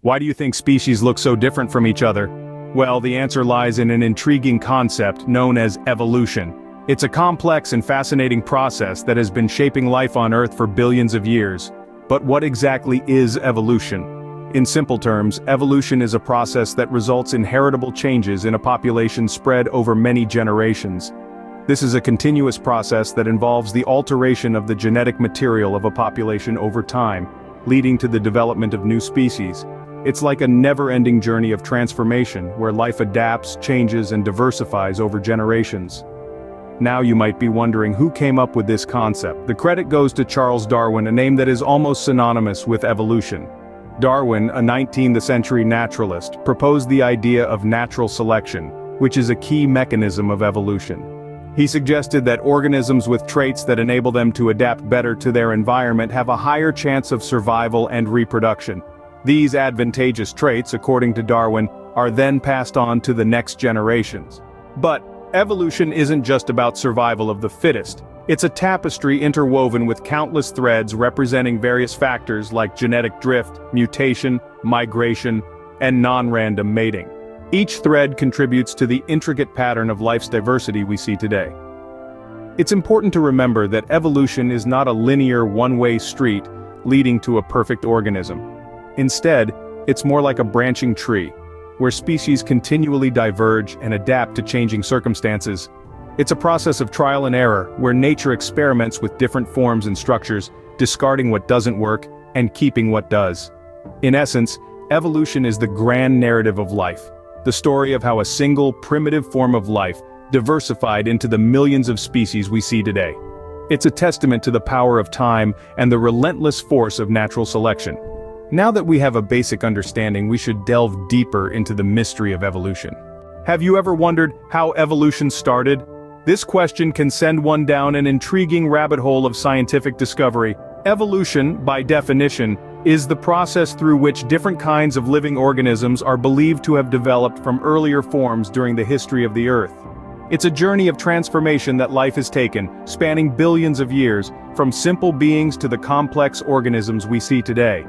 Why do you think species look so different from each other? Well, the answer lies in an intriguing concept known as evolution. It's a complex and fascinating process that has been shaping life on Earth for billions of years. But what exactly is evolution? In simple terms, evolution is a process that results in heritable changes in a population spread over many generations. This is a continuous process that involves the alteration of the genetic material of a population over time, leading to the development of new species. It's like a never-ending journey of transformation, where life adapts, changes, and diversifies over generations. Now you might be wondering who came up with this concept. The credit goes to Charles Darwin, a name that is almost synonymous with evolution. Darwin, a 19th-century naturalist, proposed the idea of natural selection, which is a key mechanism of evolution. He suggested that organisms with traits that enable them to adapt better to their environment have a higher chance of survival and reproduction. These advantageous traits, according to Darwin, are then passed on to the next generations. But evolution isn't just about survival of the fittest. It's a tapestry interwoven with countless threads representing various factors like genetic drift, mutation, migration, and non-random mating. Each thread contributes to the intricate pattern of life's diversity we see today. It's important to remember that evolution is not a linear one-way street leading to a perfect organism. Instead, it's more like a branching tree, where species continually diverge and adapt to changing circumstances. It's a process of trial and error, where nature experiments with different forms and structures, discarding what doesn't work and keeping what does. In essence, evolution is the grand narrative of life, the story of how a single, primitive form of life diversified into the millions of species we see today. It's a testament to the power of time and the relentless force of natural selection. Now that we have a basic understanding, we should delve deeper into the mystery of evolution. Have you ever wondered how evolution started? This question can send one down an intriguing rabbit hole of scientific discovery. Evolution, by definition, is the process through which different kinds of living organisms are believed to have developed from earlier forms during the history of the Earth. It's a journey of transformation that life has taken, spanning billions of years, from simple beings to the complex organisms we see today.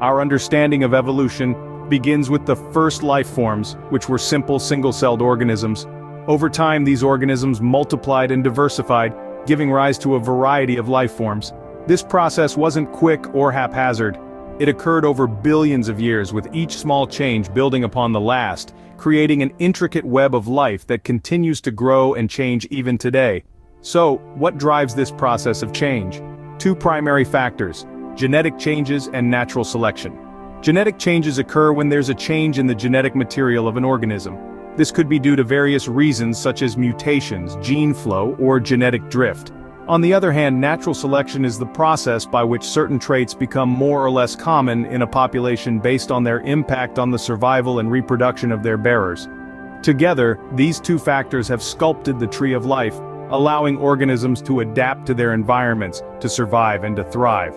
Our understanding of evolution begins with the first life forms, which were simple single-celled organisms. Over time, these organisms multiplied and diversified, giving rise to a variety of life forms. This process wasn't quick or haphazard. It occurred over billions of years, with each small change building upon the last, creating an intricate web of life that continues to grow and change even today. So, what drives this process of change? Two primary factors: genetic changes and natural selection. Genetic changes occur when there's a change in the genetic material of an organism. This could be due to various reasons such as mutations, gene flow, or genetic drift. On the other hand, natural selection is the process by which certain traits become more or less common in a population based on their impact on the survival and reproduction of their bearers. Together, these two factors have sculpted the tree of life, allowing organisms to adapt to their environments, to survive and to thrive.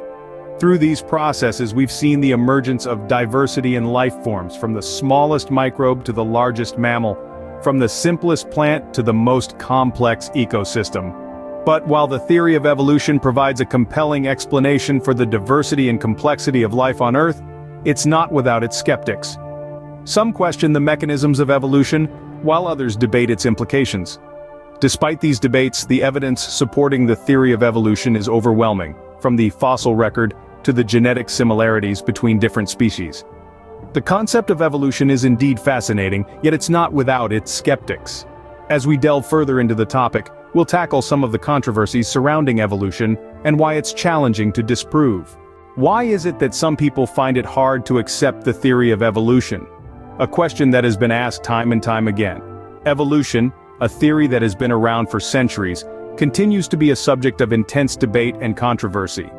Through these processes, we've seen the emergence of diversity in life forms, from the smallest microbe to the largest mammal, from the simplest plant to the most complex ecosystem. But while the theory of evolution provides a compelling explanation for the diversity and complexity of life on Earth, it's not without its skeptics. Some question the mechanisms of evolution, while others debate its implications. Despite these debates, the evidence supporting the theory of evolution is overwhelming, from the fossil record to the genetic similarities between different species. The concept of evolution is indeed fascinating, yet it's not without its skeptics. As we delve further into the topic, we'll tackle some of the controversies surrounding evolution and why it's challenging to disprove. Why is it that some people find it hard to accept the theory of evolution? A question that has been asked time and time again. Evolution, a theory that has been around for centuries, continues to be a subject of intense debate and controversy.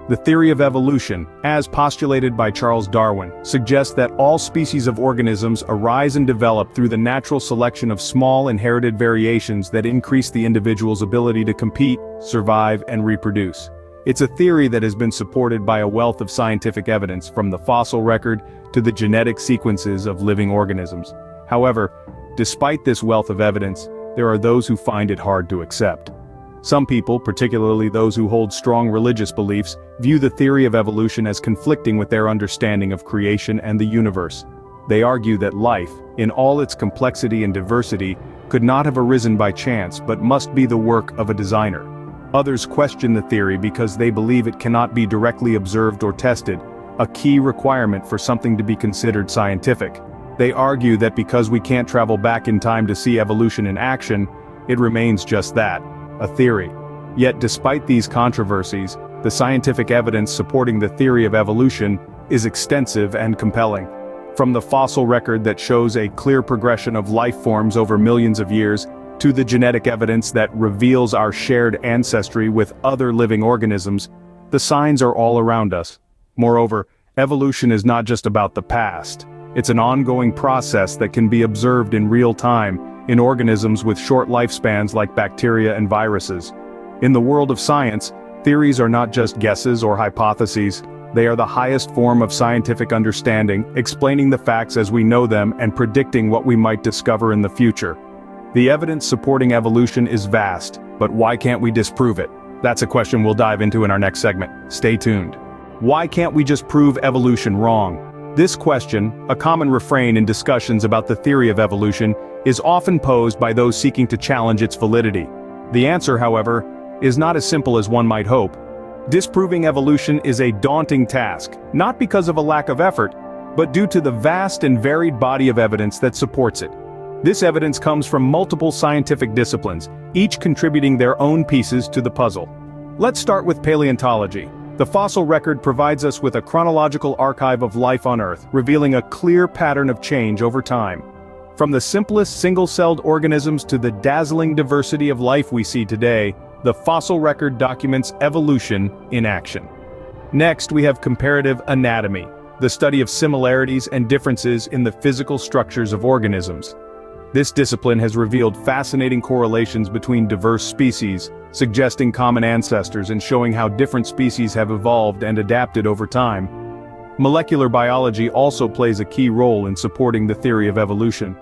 The theory of evolution, as postulated by Charles Darwin, suggests that all species of organisms arise and develop through the natural selection of small inherited variations that increase the individual's ability to compete, survive, and reproduce. It's a theory that has been supported by a wealth of scientific evidence, from the fossil record to the genetic sequences of living organisms. However, despite this wealth of evidence, there are those who find it hard to accept. Some people, particularly those who hold strong religious beliefs, view the theory of evolution as conflicting with their understanding of creation and the universe. They argue that life, in all its complexity and diversity, could not have arisen by chance but must be the work of a designer. Others question the theory because they believe it cannot be directly observed or tested, a key requirement for something to be considered scientific. They argue that because we can't travel back in time to see evolution in action, it remains just that, a theory. Yet despite these controversies, the scientific evidence supporting the theory of evolution is extensive and compelling. From the fossil record that shows a clear progression of life forms over millions of years, to the genetic evidence that reveals our shared ancestry with other living organisms, the signs are all around us. Moreover, evolution is not just about the past. It's an ongoing process that can be observed in real time, in organisms with short lifespans like bacteria and viruses. In the world of science, theories are not just guesses or hypotheses. They are the highest form of scientific understanding, explaining the facts as we know them and predicting what we might discover in the future. The evidence supporting evolution is vast, but why can't we disprove it? That's a question we'll dive into in our next segment. Stay tuned. Why can't we just prove evolution wrong? This question, a common refrain in discussions about the theory of evolution, is often posed by those seeking to challenge its validity. The answer, however, is not as simple as one might hope. Disproving evolution is a daunting task, not because of a lack of effort, but due to the vast and varied body of evidence that supports it. This evidence comes from multiple scientific disciplines, each contributing their own pieces to the puzzle. Let's start with paleontology. The fossil record provides us with a chronological archive of life on Earth, revealing a clear pattern of change over time. From the simplest single-celled organisms to the dazzling diversity of life we see today, the fossil record documents evolution in action. Next, we have comparative anatomy, the study of similarities and differences in the physical structures of organisms. This discipline has revealed fascinating correlations between diverse species, suggesting common ancestors and showing how different species have evolved and adapted over time. Molecular biology also plays a key role in supporting the theory of evolution.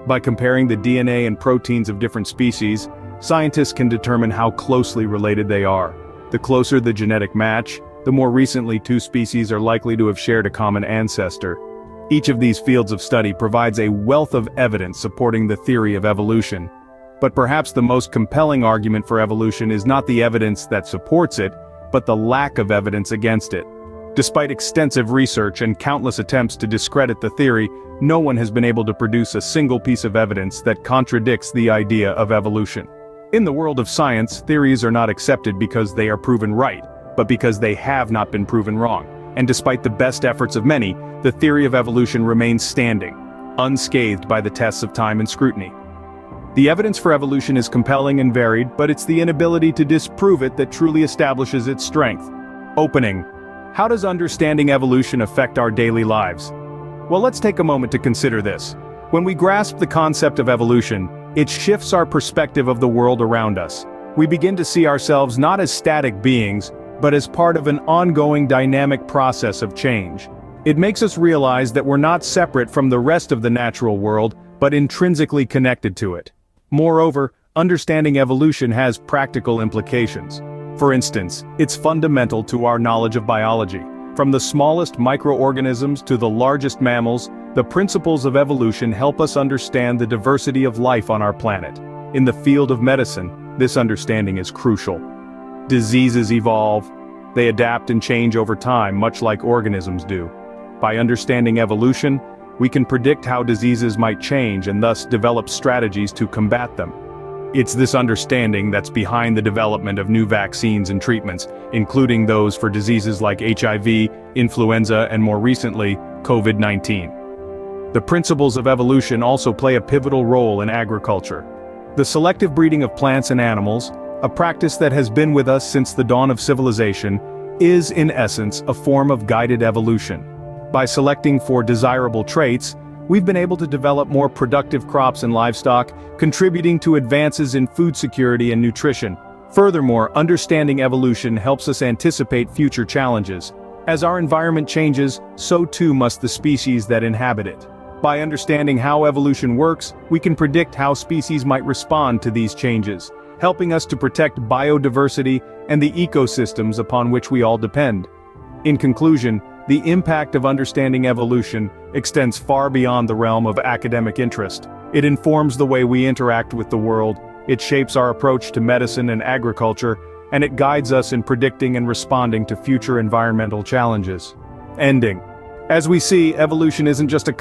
By comparing the DNA and proteins of different species, scientists can determine how closely related they are. The closer the genetic match, the more recently two species are likely to have shared a common ancestor. Each of these fields of study provides a wealth of evidence supporting the theory of evolution. But perhaps the most compelling argument for evolution is not the evidence that supports it, but the lack of evidence against it. Despite extensive research and countless attempts to discredit the theory, no one has been able to produce a single piece of evidence that contradicts the idea of evolution. In the world of science, theories are not accepted because they are proven right, but because they have not been proven wrong. And despite the best efforts of many, the theory of evolution remains standing, unscathed by the tests of time and scrutiny. The evidence for evolution is compelling and varied, but it's the inability to disprove it that truly establishes its strength. Opening. How does understanding evolution affect our daily lives? Well, let's take a moment to consider this. When we grasp the concept of evolution, it shifts our perspective of the world around us. We begin to see ourselves not as static beings, but as part of an ongoing dynamic process of change. It makes us realize that we're not separate from the rest of the natural world, but intrinsically connected to it. Moreover, understanding evolution has practical implications. For instance, it's fundamental to our knowledge of biology. From the smallest microorganisms to the largest mammals, the principles of evolution help us understand the diversity of life on our planet. In the field of medicine, this understanding is crucial. Diseases evolve. They adapt and change over time, much like organisms do. By understanding evolution, we can predict how diseases might change and thus develop strategies to combat them. It's this understanding that's behind the development of new vaccines and treatments, including those for diseases like HIV, influenza, and more recently, COVID-19. The principles of evolution also play a pivotal role in agriculture. The selective breeding of plants and animals, a practice that has been with us since the dawn of civilization, is in essence a form of guided evolution. By selecting for desirable traits, we've been able to develop more productive crops and livestock, contributing to advances in food security and nutrition. Furthermore, understanding evolution helps us anticipate future challenges. As our environment changes, so too must the species that inhabit it. By understanding how evolution works, we can predict how species might respond to these changes, helping us to protect biodiversity and the ecosystems upon which we all depend. In conclusion, the impact of understanding evolution extends far beyond the realm of academic interest. It informs the way we interact with the world, it shapes our approach to medicine and agriculture, and it guides us in predicting and responding to future environmental challenges. Ending. As we see, evolution isn't just a